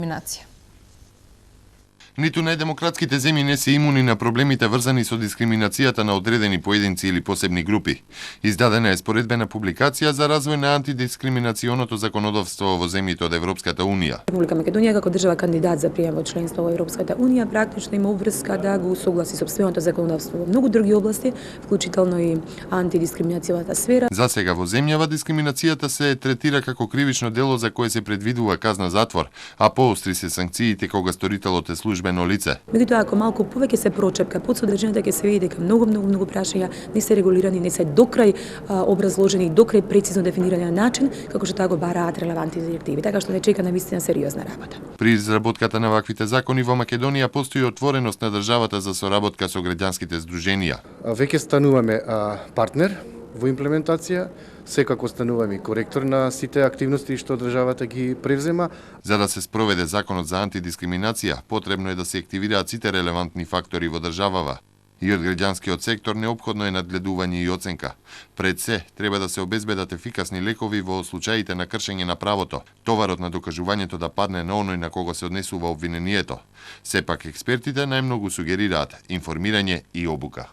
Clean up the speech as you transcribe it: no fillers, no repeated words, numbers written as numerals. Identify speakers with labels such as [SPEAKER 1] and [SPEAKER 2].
[SPEAKER 1] дискриминација.
[SPEAKER 2] Ниту најдемократските земји не се имуни на проблемите врзани со дискриминацијата на одредени поединци или посебни групи. Издадена е споредбена публикација за развој на антидискриминационото законодавство во земјите од Европската Унија.
[SPEAKER 3] Република Македонија како држава кандидат за прием во членство во Европската Унија практично има обврска да го усогласи сопственото законодавство во многу други области, вклучително и антидискриминацијата сфера.
[SPEAKER 2] За сега во земјава дискриминацијата се третира како кривично дело за кое се предвидува казна затвор, а поостри се санкциите кога сторителот е службено лице.
[SPEAKER 3] Меѓутоа, ако малку повеќе се прочепка под содржината, ќе се види дека многу прашања не се регулирани, не се докрај образложени, докрај прецизно дефинирани на начин како што тоа го бараат релевантни директиви, така што не чека навистина сериозна работа.
[SPEAKER 2] При изработката на ваквите закони во Македонија постои отвореност на државата за соработка со граѓанските здруженија.
[SPEAKER 4] Веќе стануваме партнер во имплементација, секако стануваме коректор на сите активности што државата ги превзема.
[SPEAKER 2] За да се спроведе законот за антидискриминација, потребно е да се активираат сите релевантни фактори во државава. И од граѓанскиот сектор неопходно е надгледување и оценка. Пред се, треба да се обезбедат ефикасни лекови во случаите на кршење на правото, товарот на докажувањето да падне на оној на кого се однесува обвинението. Сепак експертите најмногу сугерираат информирање и обука.